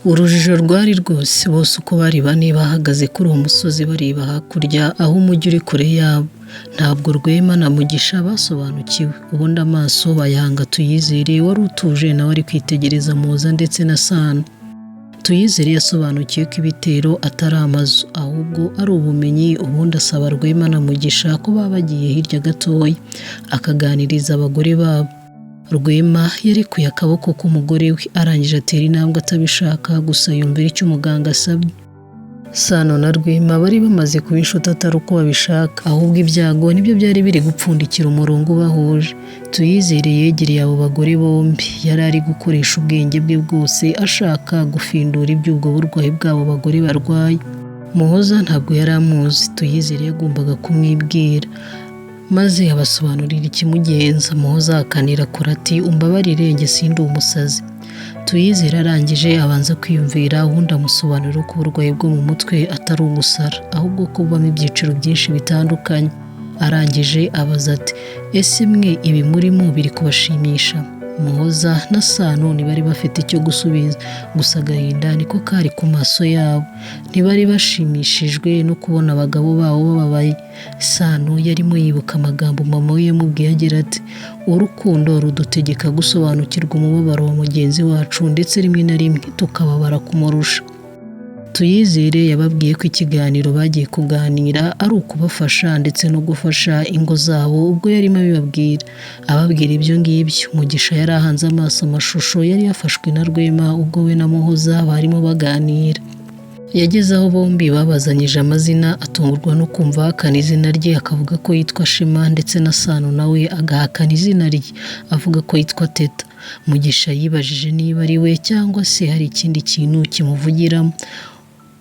Urujijo rwari rwose, bose uko bari bane bahagaze kuri uwo musozi bareba hakurya aho umujyi uri kure yabo. Ntabwo Rwema na Mugisha basobanukiwe, ubundi amaso bayahanga Tuyizere wari utuje nawe ari kwitegereza Muhoza ndetse na Sano. Tuyizere yasobanukiwe ko ibitero atari amazu ahubwo ari ubumenyi, ubundi asaba Rwema na Mugisha ko baba bagiye hirya gatoya akaganiriza abagore babo. Rwema yarekuye akaboko k'umugore we arangije atera intambwe atabishaka, gusa yumvira icyo umuganga asabye. Sano na Rwema bari bamaze kuba inshuti atari uko babishaka, ahubwo ibyago nibyo byari biri gupfundikira umurongo ubahuje. Tuyizere yegereye abo bagore bombi, yari ari gukoresha ubwenge bwe bwose ashaka gufindura iby'ubwo burwayi bw'abo bagore barwaye. Muhoza ntabwo yari amuzi, Tuyizere yagombaga kumwibwira maze abasobanurira ikimugenza. Muhoza akanira kora ati umbabarire njye sindi umusazi. Tuyizere arangije abanza kwiyumvira, ubundi amusobanurira ko uburwayi bwo mu mutwe atari ugusara ahubwo ko bubamo ibyiciro byinshi bitandukanye. Arangije abaza ati ese mwe ibi murimo biri kubashimisha? Muhoza na Sano ntibari bafite icyo gusubiza, gusa agahinda niko kari ku maso yabo. Ntibari bashimishijwe no kubona abagabo babo bababaye. Sano yarimo yibuka amagambo mama we yamubwiye agira ati urukundo rudutegeka gusobanukirwa umubabaro wa mugenzi wacu ndetse rimwe na rimwe tukababara kumurusha. Tuyizere yababwiye ko ikiganiro bagiye kuganira ari ukubafasha ndetse no gufasha ingo zabo. Ubwo yarimo abibabwira ababwira ibyo ngibyo, Mugisha yari ahanze amaso amashusho yari yafashwe na Rwema ubwo we na Muhoza barimo baganira. Yageze aho bombi babazanyije amazina, atungurwa no kumva ahakana izina rye akavuga ko yitwa Shema, ndetse na Sano nawe agahakana izina rye avuga ko yitwa Teta. Mugisha yibajije niba ari we cyangwa se hari ikindi kintu kimuvugiramo.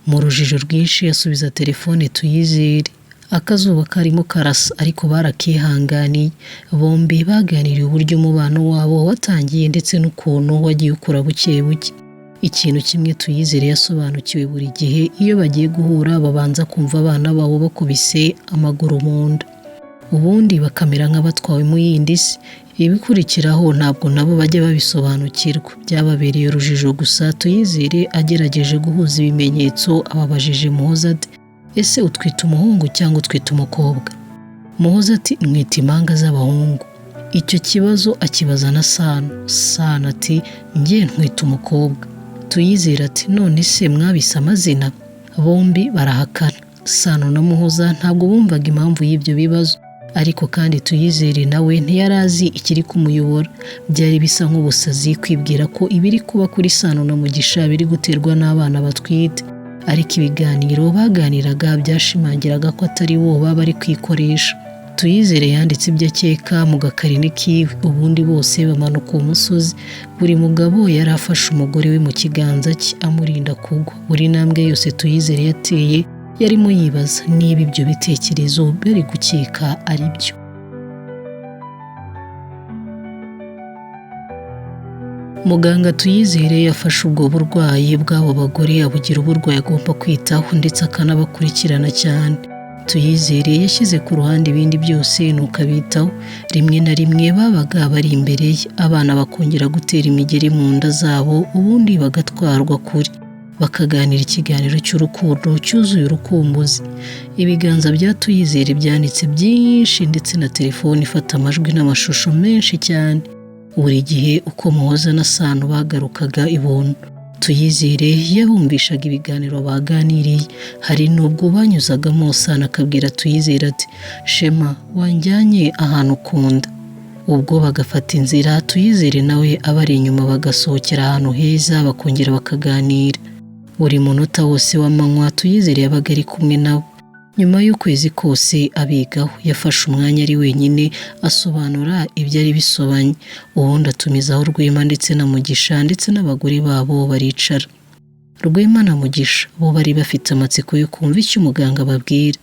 Mu rujijo rwinshi yasubiza telefone Tuyizere. Akazuba karimo karasa ariko barakihanganiye. Bombi baganiriye uburyo umubano wabo watangiye ndetse n'ukuntu wagiye ukura buke buke. Ikintu kimwe Tuyizere yasobanukiwe, buri gihe iyo bagiye guhura babanza kumva abana babo bakubise amaguru mu nda, ubundi bakamera nk'abatwawe mu yindi si. Ibikurikiraho ntabwo nabo bajya babisobanukirwa, byababereye urujijo gusa. Tuyizere agerageje guhuza ibimenyetso ababajije Muhoza ati ese utwita umuhungu cyangwa utwita umukobwa? Muhoza ati mwita impanga z'abahungu. Icyo kibazo akibaza na Sano. Sano ati njye ntwita umukobwa. Tuyizere ati none se mwabise amazina? Bombi barahakana. Sano na Muhoza ntabwo bumvaga impamvu y'ibyo bibazo, ariko kandi Tuyizere nawe ntiyari azi ikiri kumuyobora. Byari bisa nk'ubusazi kwibwira ko ibiri kuba kuri Sano na Mugisha biri guterwa n'abana batwite, ariko ibiganiro baganiraga byashimangiraga ko atari bo baba bari kwikoresha. Tuyizere yanditse ibyo akeka mu gakarine kiwe, ubundi bose bamanuka uwo musozi. Buri mugabo yari afashe umugore we mu kiganza cye amurinda kugwa. Buri ntambwe yose Tuyizere yateye yarimo yibaza niba ibyo bitekerezo bari gukeka ari byo. Muganga Tuyizere yafashe ubwo burwayi bw'abo bagore abugira uburwayi agomba kwitaho ndetse akanabakurikirana cyane. Tuyizere yashyize ku ruhande ibindi byose nuko abitaho. Rimwe na rimwe babaga bari imbere ye, abana bakongera gutera imigeri mu nda zabo, ubundi bagatwarwa kure bakaganira ikiganiro cy'urukundo cyuzuye urukumbuzi. Ibiganza bya Tuyizere byanditse byinshi ndetse na telefone ifata amajwi n'amashusho menshi cyane. Buri gihe uko Muhoza na Sano bagarukaga ibuntu, Tuyizere yabumvishaga ibiganiro baganiriye. Hari n'ubwo banyuzagamo Sano akabwira Tuyizere ati Shema wanjyanye ahantu ukunda. Ubwo bagafata inzira, Tuyizere nawe abari inyuma bagasohokera ahantu heza bakongera bakaganira. Buri munota wose w'amanywa Tuyizere yabaga ari kumwe nabo. Nyuma y'ukwezi kose abigaho, yafashe umwanya ari wenyine asobanura ibyari bisobanye, ubundi atumizaho Rwema ndetse na Mugisha ndetse n'abagore babo baricara. Rwema na Mugisha bo bari bafite amatsiko yo kumva icyo umuganga ababwira.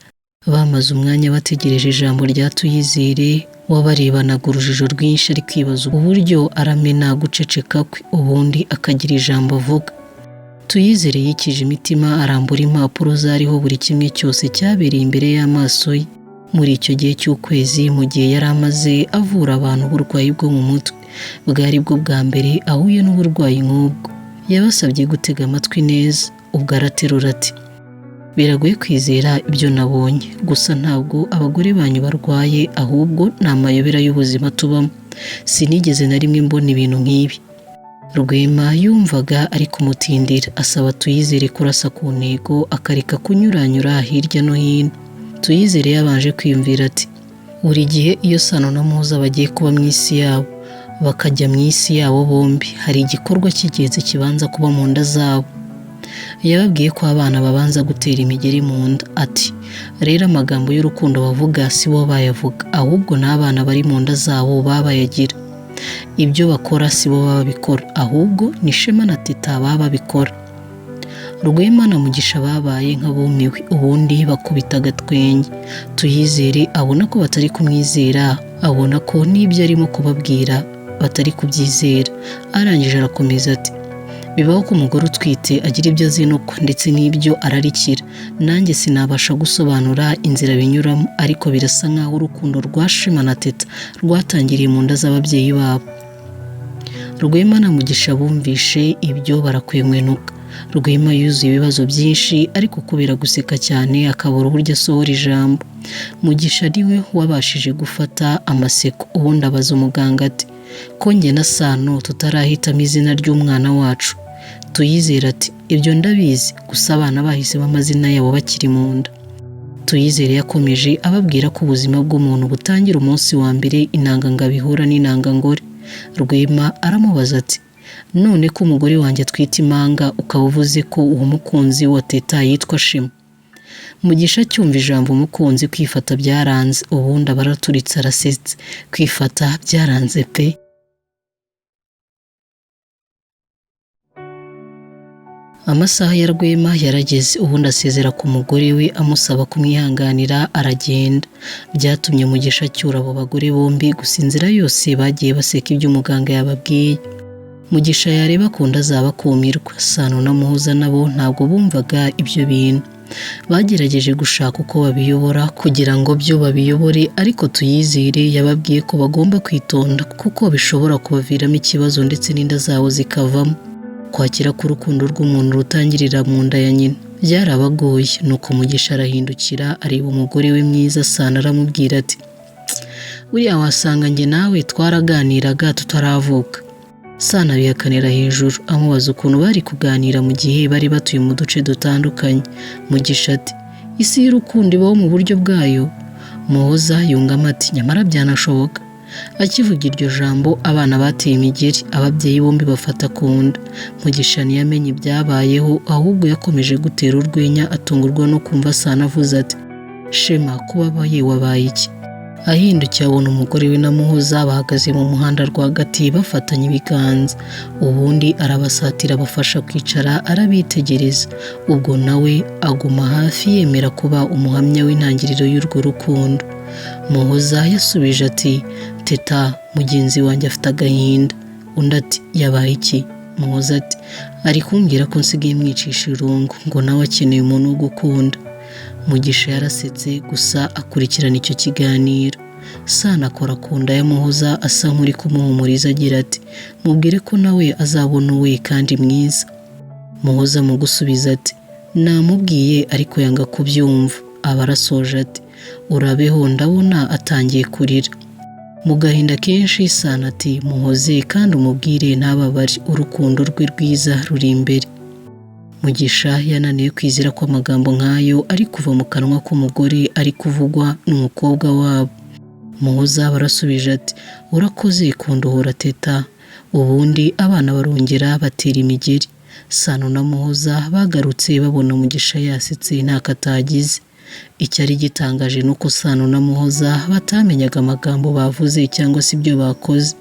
Bamaze umwanya bategereje ijambo rya Tuyizere, wabarebanaga urujijo rwinshi ari kwibaza uburyo aramena guceceka kwe ubundi akagira ijambo avuga. Tuyizere yikije imitima, arambura impapuro zariho buri kimwe cyose cyabereye imbere y'amaso ye. Muri icyo gihe cy'ukwezi, mu gihe yari amaze avura abantu uburwayi bwo mu mutwe, bwari bwo bwa mbere ahuye n'uburwayi nk'ubwo. yabasabye gutega amatwi neza. Ubwo araterura ati biragoye kwizera ibyo nabonye, gusa ntabwo abagore banyu barwaye, ahubwo ni amayobera y'ubuzima tubamo. Sinigeze na rimwe mbona ibintu nk'ibi. Rwema yumvaga ari kumutindira, asaba Tuyizere kurasa ku ntego akareka kunyuranyura hirya no hino. Tuyizere yabanje kwiyumvira ati buri gihe iyo Sano na Muhoza bagiye kuba mu isi yabo, bakajya mu isi yabo bombi, hari igikorwa cy'ingenzi kibanza kuba mu nda zabo. Yababwiye ko abana babanza gutera imigeri mu nda. Ati rero amagambo y'urukundo bavuga si bo bayavuga, ahubwo n'abana bari mu nda zabo babayagira. Ibyo bakora si bo babikora, ahubwo ni Shema na Teta babikora. Rwema na Mugisha babaye nk'abumiwe, ubundi bakubita agatwenge. Tuyizere abona ko batari kumwizera, abona ko n'ibyo arimo kubabwira batari kubyizera. Arangije arakomeza ati bibaho ko umugore utwite agira ibyo azinukwa ndetse n'ibyo ararikira. Nanjye sinabasha gusobanura inzira binyuramo, ariko birasa nk'aho urukundo rwa Shema na Teta rwatangiriye mu nda z'ababyeyi babo. Rwema na Mugisha bumvishe ibyo barakwenkwenuka. Rwema yuzuye ibibazo byinshi, ariko kubera guseka cyane akabura uburyo asohora ijambo. Mugisha niwe wabashije gufata amaseko, ubundi abaza umuganga ati ko njye na Sano tutarahitamo izina ry'umwana wacu. Tuyizere ati ibyo ndabizi, gusa abana bahisemo amazina yabo bakiri mu nda. Tuyizere yakomeje ababwira ko ubuzima bw'umuntu butangira umunsi wa mbere intangangabo ihura n'intangangore. Rwema aramubaza ati none ko umugore wanjye atwite impanga ukaba uvuze ko uwo mukunzi wa Teta yitwa Shema? Mugisha cyumva ijambo umukunzi kwifata byaranze, ubundi abaraturitse arasetse. Kwifata byaranze pe. Amasaha ya Rwema yarageze, ubundi asezera ku mugore we amusaba kumwihanganira aragenda. Byatumye Mugisha acyura abo bagore bombi, gusa inzira yose bagiye baseka ibyo umuganga yababwiye. Mugisha yareba ku nda zabo akumirwa. Sano na Muhoza nabo ntabwo bumvaga ibyo bintu. Bagerageje gushaka uko babiyobora kugira ngo byo babiyobore, ariko Tuyizere yababwiye ko bagomba kwitonda kuko bishobora kubaviramo ikibazo ndetse n'inda zabo zikavamo. Kwakira ko urukundo rw'umuntu rutangirira mu nda ya nyina byarabagoye, nuko Mugisha arahindukira areba umugore we mwiza Sano aramubwira ati buriya wasanga njye nawe twaraganiraga tutaravuka. Sano abihakanira hejuru, amubaza ukuntu bari kuganira mu gihe bari batuye mu duce dutandukanye. Mugisha ati isi y'urukundo ibaho mu buryo bwayo. Muhoza yungamo ati nyamara byanashoboka. Akivuga iryo jambo abana bateye imigeri, ababyeyi bombi bafata ku nda. Mugisha ntiyamenye ibyabayeho, ahubwo yakomeje gutera urwenya atungurwa no kumva Sano avuze ati Shema kubabaye wabaye iki? Ahindukiye abona umugore we na Muhoza bahagaze mu muhanda rwagati bafatanye ibiganza, ubundi arabasatira abafasha kwicara arabitegereza. Ubwo nawe aguma hafi yemera kuba umuhamya w'intangiriro y'urwo rukundo. Muhoza yasubije ati Teta mugenzi wanjye afite agahinda. Undi ati yabaye iki? Muhoza ati ari kumbwira ko nsigaye mwicisha irungu, ngo nawe akeneye umuntu wo gukunda. Mugisha yarasetse gusa akurikirana icyo kiganiro. Sano akora ku nda ya Muhoza asa nk'uri kumuhumuriza agira ati mubwire ko nawe azabona uwe kandi mwiza. Muhoza mu gusubiza ati namubwiye ariko yanga kubyumva. Aba arasoje ati urabeho ndabona atangiye kurira. Mu gahinda kenshi Sano ati muhoze kandi umubwire ntababare, urukundo rwe rwiza ruri imbere. Mugisha yananiwe kwizera ko amagambo nk'ayo ari kuva mu kanwa k'umugore ari kuvugwa n'umukobwa wabo. Muhoza barasubije ati urakoze kunduhura Teta. Ubundi abana barongera batera imigeri. Sano na Muhoza bagarutse babona Mugisha yasetse ntako atagize. Icyari gitangaje nuko Sano na Muhoza batamenyaga amagambo bavuze cyangwa se ibyo bakoze.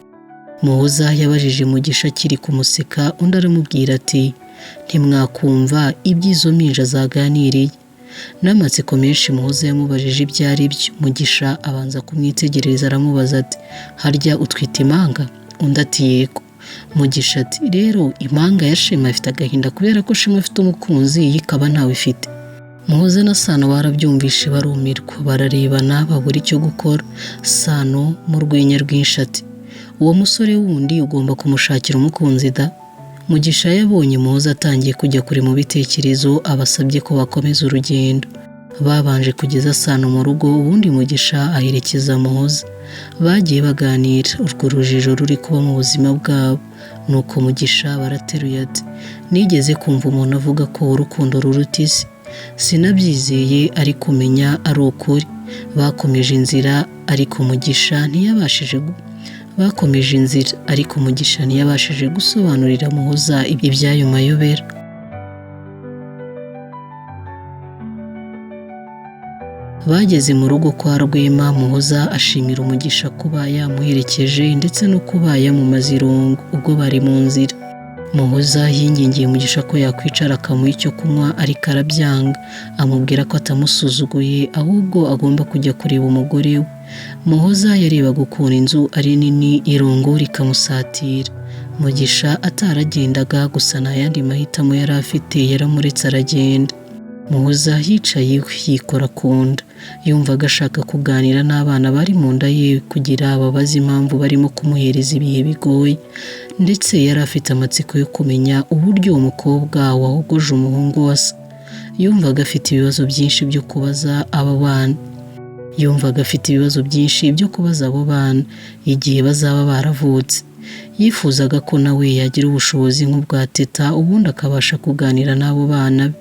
Muhoza yabajije Mugisha akiri kumuseka, undi aramubwira ati ntimwakumva iby'izo mpinja zaganiriye. N'amatsiko menshi Muhoza yamubajije ibyo ari byo. Mugisha abanza kumwitegereza aramubaza ati harya utwite impanga? Undi ati yego. Mugisha ati rero impanga ya Shema ifite agahinda kubera ko Shema afite umukunzi yikaba ntawe ifite. Muhoza na Sano barabyumvishe barumirwa, bararebana babura icyo gukora. Sano mu rwenya rwinshi ati uwo musore wundi ugomba kumushakira umukunzi da. Mugisha yabonye Muhoza atangiye kujya kure mu bitekerezo, abasabye ko bakomeza urugendo. Babanje kugeza Sano mu rugo, ubundi Mugisha aherekeza Muhoza. Bagiye baganira urwo rujijo ruri kuba mu buzima bwabo. Nuko Mugisha barateruye ati, nigeze kumva umuntu avuga ko urukundo ruruta isi. Sinabyizeye ariko umenya ari ukuri. Bakomeje inzira ariko Mugisha ntiyabashije gusobanurira Muhoza iby'ayo mayobera. Bageze mu rugo kwa Rwema, Muhoza ashimira Umugisha kuba yamuherekeje ndetse no kuba yamumaze irungu ubwo bari mu nzira. Muhoza yingingiye Mugisha ko yakwicara akamuha icyo kunywa ariko arabyanga, amubwira ko atamusuzuguye ahubwo agomba kujya kureba umugore we. Muhoza yarebaga ukuntu inzu ari nini, irungu rikamusatira. Mugisha ataragendaga, gusa nta yandi mahitamo yari afite, yaramuretse aragenda. Muhoza yicaye iwe yikora ku nda, yumvaga ashaka kuganira n'abana bari mu nda ye kugira ababaze impamvu barimo kumuhereza ibihe bigoye, ndetse yari afite amatsiko yo kumenya uburyo umukobwa wahogoje umuhungu we asa. Yumvaga afite ibibazo byinshi byo kubaza abo bana igihe bazaba baravutse. Yifuzaga ko nawe yagira ubushobozi nk'ubwa Teta, ubundi akabasha kuganira n'abo bana be.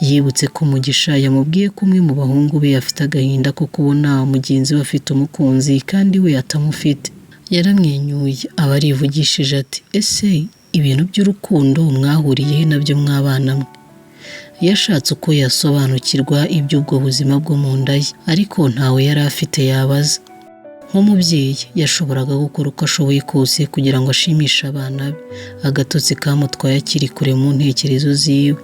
Yibutse ko Mugisha yamubwiye ko umwe mu bahungu be afite agahinda ko kubona mugenzi we afite umukunzi kandi we atamufite. Yaramwenyuye aba arivugishije ati, ese ibintu by'urukundo mwahuriye he nabyo mwabana mwe? Yashatse uko yasobanukirwa iby'ubwo buzima bwo mu nda ye, ariko ntawe yari afite yabaza. Nk'umubyeyi yashoboraga gukora uko ashoboye kose kugira ngo ashimishe abana be. Agatotsi kamutwaye akiri kure mu ntekerezo ziwe.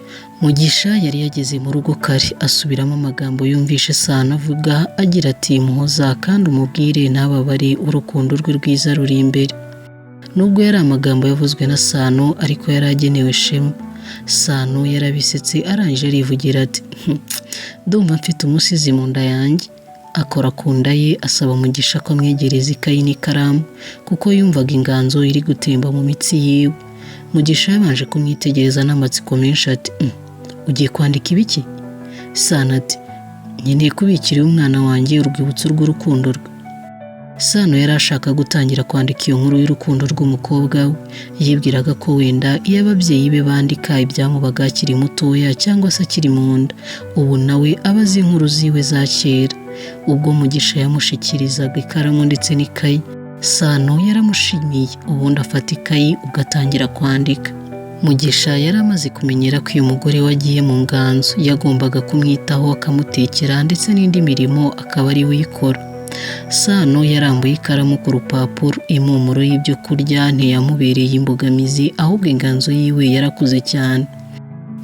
Mugisha yari yageze mu rugo kare, asubiramo amagambo yumvishe Sano avuga agira ati, Muhoza kandi umubwire ntababare, urukundo rwe rwiza ruri imbere. Nubwo yari amagambo yavuzwe na Sano ariko yari agenewe Shema. Sano yarabisetse arangije arivugira ati, ndumva mfite umusizi mu nda yanjye. Akora ku nda ye asaba Mugisha ko amwegereza ikayi n'ikaramu kuko yumvaga inganzo iri gutemba mu mitsi yiwe. Mugisha yabanje kumwitegereza n'amatsiko menshi ati, ugiye kwandika ibiki? Sano ati, nkeneye kubikira umwana wanjye urwibutso rw'urukundo rwe. Sano yari ashaka gutangira kwandika iyo nkuru y'urukundo rw'umukobwa we. Yibwiraga ko wenda iyo ababyeyi be bandika ibyamubaga akiri mutoya cyangwa se akiri mu nda, ubu nawe aba azi inkuru ziwe za kera. Ubwo Mugisha yamushikirizaga ikaramu ndetse n'ikayi, Sano yaramushimiye, ubundi afata ikayi ugatangira kwandika. Mugisha yari amaze kumenyera ko uyu mugore we agiye mu nganzo yagombaga kumwitaho, akamutekera ndetse n'indi mirimo akaba ari we uyikora. Sano yarambuye ikaramu ku rupapuro. Impumuro y'ibyo kurya ntiyamubereye imbogamizi, ahubwo inganzo yiwe yarakuze cyane.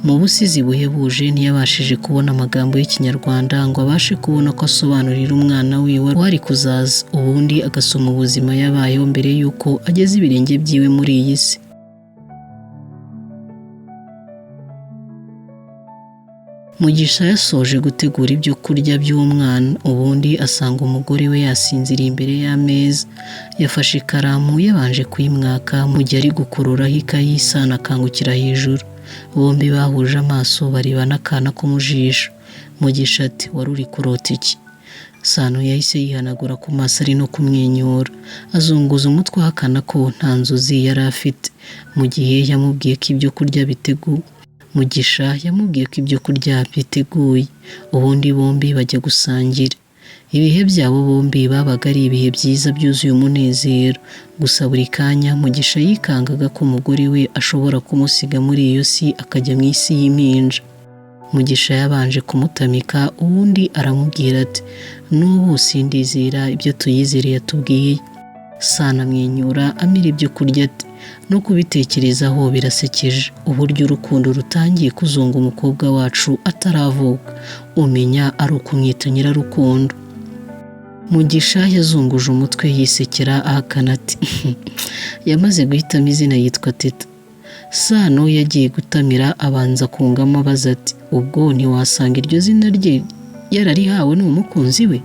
Mu busizi buhebuje ntiyabashije kubona amagambo y'Ikinyarwanda ngo abashe kubona ko asobanurira umwana wiwe wari kuzaza, ubundi agasoma ubuzima yabayeho mbere y'uko ageze ibirenge byiwe muri iyi si. Mugisha yasoje gutegura ibyo kurya by'umwana, ubundi asanga umugore we yasinziriye imbere y'ameza. Yafashe ikaramu yabanje kuyimwaka, mu gihe ari gukururaho ikayi Sano akangukira hejuru. Bombi bahuje amaso barebana akana ko mu jisho. Mugisha ati, wari uri kurota iki? Sano yahise yihanagura ku maso ari no kumwenyura, azunguza umutwe ahakana ko nta nzozi yari afite. Mugisha yamubwiye ko ibyo kurya biteguye, ubundi bombi bajya gusangira. Ibihe byabo bombi babaga ari ibihe byiza byuzuye umunezero, gusa buri kanya Mugisha yikangaga ko umugore we ashobora kumusiga muri iyo si akajya mu isi y'impinja. Mugisha yabanje kumutamika, ubundi aramubwira ati, n'ubu sindizera ibyo Tuyizere yatubwiye. Sano amwenyura amira ibyo kurya ati, no kubitekerezaho birasekeje, uburyo urukundo rutangiye kuzunga umukobwa wacu ataravuka, umenya ari ukumwita Nyirarukundo. Mugisha yazunguje umutwe yisekera ahakana ati, yamaze guhitamo izina yitwa Teta. Sano yagiye gutamira abanza kungamo abaza ati, ubwo ntiwasanga iryo zina rye yararihawe n'umukunzi we?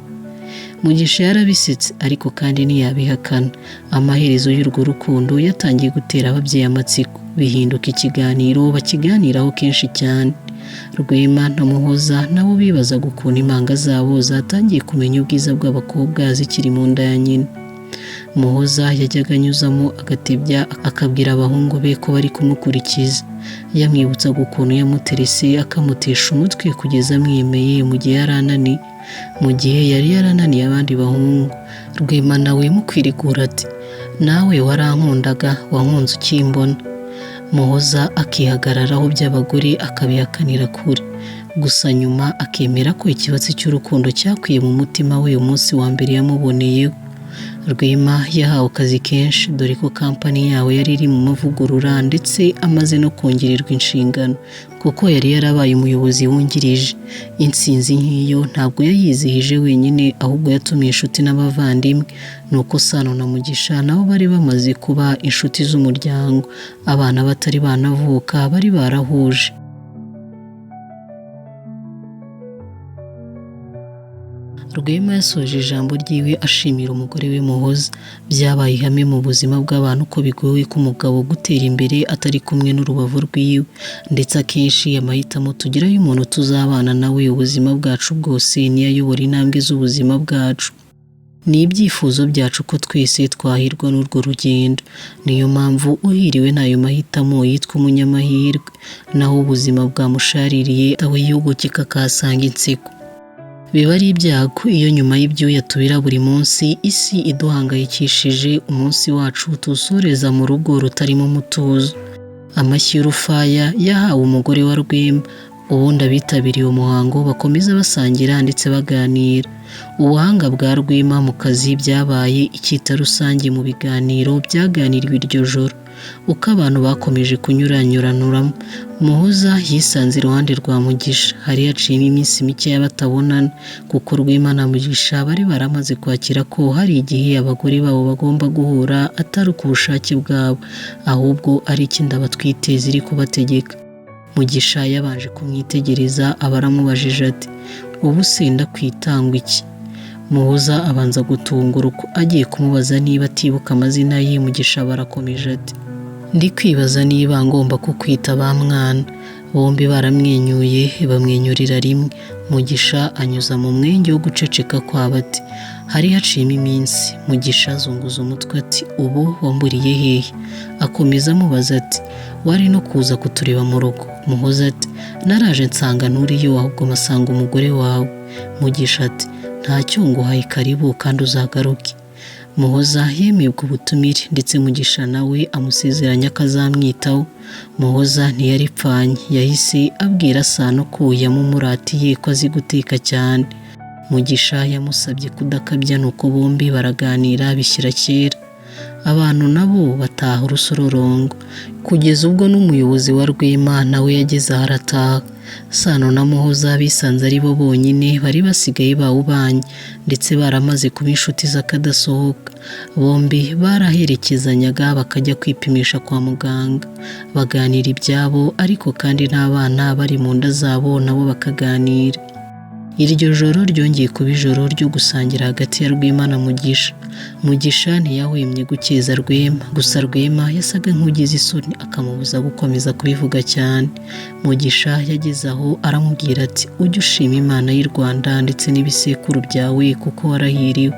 Mugisha yarabisetse ariko kandi ntiyabihakana. Amaherezo y'urwo rukundo yatangiye gutera ababyeyi amatsiko. bihinduka ikiganiro bakiganiraho kenshi cyane. Rwema na Muhoza nabo bibazaga ukuntu impanga zabo zatangiye kumenya ubwiza bw'abakobwa zikiri mu nda ya nyina. Muhoza yajyaga anyuzamo agatebya akabwira abahungu be ko bari kumukurikiza, yamwibutsaga ukuntu yamuterese akamutesha umutwe kugeza amwemeye mu gihe yari yarananiye abandi bahungu. Rwema nawe mukwirigura ati nawe warankundaga wankunze ukimbona. Muhoza akihagararaho by'abagore akabihakanira kure, gusa nyuma akemera ko ikibatsi cy'urukundo cyakwiye mu mutima we umunsi wa mbere yamuboneyeho. Rwema yahawe akazi kenshi dore ko kampani yawe yari iri mu mavugurura ndetse amaze no kongererwa inshingano kuko yari yarabaye umuyobozi wungirije. Intsinzi nk'iyo ntabwo yayizihije wenyine ahubwo yatumiye inshuti n'abavandimwe, nuko Sano na Mugisha nabo bari bamaze kuba inshuti z'umuryango, abana batari banavuka bari barahuje. Rwema yasoje ijambo ryiwe ashimira umugore we Muhoza. Byabaye ihame mu buzima bw'abantu ko bigoye ko umugabo gutera imbere atari kumwe n'urubavu rwiwe, ndetse akenshi amahitamo tugira y'umuntu tuzabana nawe ubuzima bwacu bwose niyo ayobora intambwe z'ubuzima bwacu. Ni ibyifuzo byacu ko twese twahirwa n'urwo rugendo, niyo mpamvu uhiriwe n'ayo mahitamo yitwa umunyamahirwe, naho ubuzima bwamushaririye awe yiyogokeka akahasanga inseko. Biba ari ibyago iyo nyuma y'ibyuya tubira buri munsi isi iduhangayikishije umunsi wacu tuwusoreza mu rugo rutarimo umutuzo. Amashyi y'urufaya yahawe umugore wa Rwema, ubundi abitabiriye umuhango bakomeza basangira ndetse baganira. Ubuhanga bwa Rwema mu kazi byabaye icyita rusange mu biganiro byaganiriwe iryo joro. Uko abantu bakomeje kunyuranyuranuramo, Muhoza yisanze iruhande rwa Mugisha. Hari haciyemo iminsi mike batabonana kuko Rwema na Mugisha bari baramaze kwakira ko hari igihe abagore babo bagomba guhura atari ku bushake bwabo, ahubwo ari icyinda batwite ziri kubategeka. Mugisha yabanje kumwitegereza aba aramubajije ati ubu senda kwitangwa iki? Muhoza abanza gutungura uko agiye kumubaza niba atibuka amazina ye. Mugisha barakomeje ati ndi kwibaza niba ngomba kukwita ba mwana. Bombi baramwenyuye bamwenyurira rimwe. Mugisha anyuza mu mwenge wo guceceka kwabo ati hari haciyemo iminsi. Mugisha azunguza umutwe ati ubu wamburiye hehe? Akomeza amubaza ati wari no kuza kutureba mu rugo? Muhoza ati naraje nsanga nturiyo ahubwo masanga umugore wawe. Mugisha ati ntacyo nguhaye karibu kandi uzagaruke. Muhoza yemeye ubutumire ndetse Mugisha nawe amusezeranya ko azamwitaho. Muhoza ntiyaripfanye, yahise abwira Sano ko yamumuratiye ko azi guteka cyane. Mugisha yamusabye kudakabya nuko bombi baraganira bishyira kera. Abantu nabo bataha urusororongo kugeza ubwo n'umuyobozi wa Rwema nawe yageze aho arataha. Sano na Muhoza bisanze ari bo bonyine bari basigaye bawubanye ndetse baramaze kuba inshuti z'akadasohoka. Bombi baraherekezanyaga bakajya kwipimisha kwa muganga, baganira ibyabo ariko kandi n'abana bari mu nda zabo nabo bakaganira. Iryo joro ryongeye kuba ijoro ryo gusangira hagati ya Rwema na Mugisha. Mugisha ntiyahwemye gukeza Rwema, gusa Rwema yasaga nk'ugize isoni akamubuza gukomeza kubivuga cyane. Mugisha yageze aho aramubwira ati ujye ushima Imana y'u Rwanda ndetse n'ibisekuru byawe kuko warahiriwe.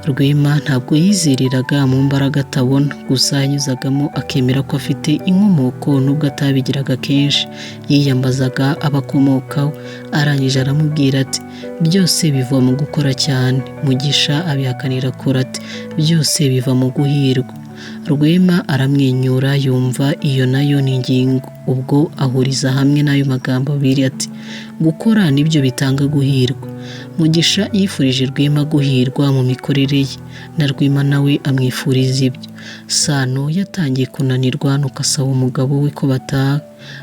Rwema ntabwo yizereraga mu mbaraga atabona, gusa yanyuzagamo akemera ko afite inkomoko nubwo atabigiraga kenshi. Yiyambazaga abakomokaho, arangije aramubwira ati byose biva mu gukora cyane. Mugisha abihakanira kure ati byose biva mu guhirwa. Rwema aramwenyura yumva iyo nayo ni ingingo, ubwo ahuriza hamwe n'ayo magambo abiri ati gukora nibyo bitanga guhirwa. Mugisha yifurije Rwema guhirwa mu mikorere ye, na Rwema nawe amwifuriza ibyo. Sano yatangiye kunanirwa nuko asaba umugabo we ko bataha.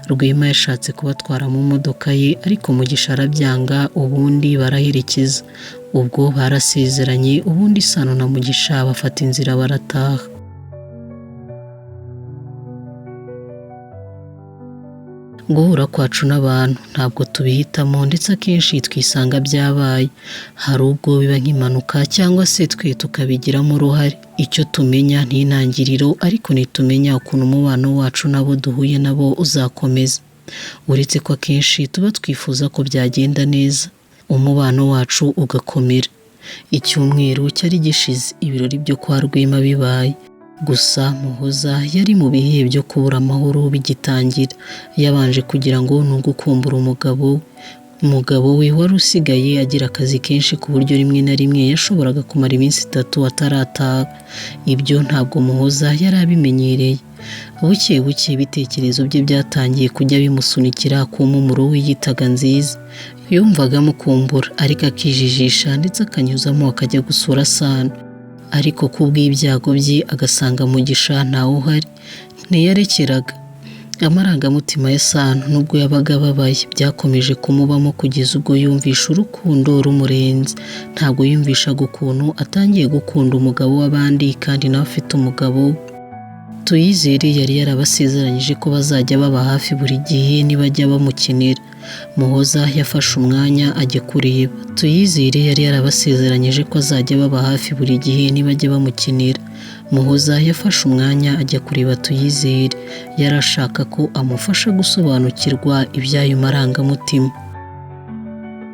Rwema yashatse kubatwara mu modoka ye ariko Mugisha arabyanga, ubundi baraherekeza. Ubwo barasezeranye, ubundi Sano na Mugisha bafata inzira barataha. Guhura kwacu n'abantu ntabwo tubihitamo ndetse akenshi twisanga byabaye, hari ubwo biba nk'impanuka cyangwa se twe tukabigiramo uruhare. Icyo tumenya ni intangiriro ariko ntitumenya ukuntu umubano wacu n'abo duhuye nabo uzakomeza. Uretse ko akenshi tuba twifuza ko byagenda neza, umubano wacu ugakomera. Icyumweru cyari gishize ibirori byo kwa Rwema bibaye. Gusa Muhoza yari mu bihe byo kubura amahoro bigitangira. Yabanje kugira ngo ni ugukumbura umugabo we wari usigaye agira akazi kenshi ku buryo rimwe na rimwe yashoboraga kumara iminsi 3 atarataha. Ibyo ntabwo Muhoza yari abimenyereye. Buke ibitekerezo bye byatangiye kujya bimusunikira ku mpumuro we yitaga nziza. Yumvaga amukumbura ariko akijijisha ndetse akanyuzamo akajya gusura Sano. Ariko kubw'ibyago bye agasanga Mugisha ntawe uhari. Ntiyarekeraga. Amarangamutima ya Sano nubwo yabaga ababaye byakomeje kumubamo kugeza ubwo yumvisha urukundo rumurenze. Ntabwo yumvishaga ukuntu atangiye gukunda umugabo w'abandi kandi nawe afite umugabo we. Tuyizere yari yarabasezeranyije ko bazajya baba hafi buri gihe nibajya bamukenera. Muhoza yafashe umwanya ajya kureba. Tuyizere yari yarabasezeranyije ko azajya baba hafi buri gihe nibajya bamukenera. Muhoza yafashe umwanya ajya kureba Tuyizere. Yari ashaka ko amufasha gusobanukirwa iby'ayo marangamutima.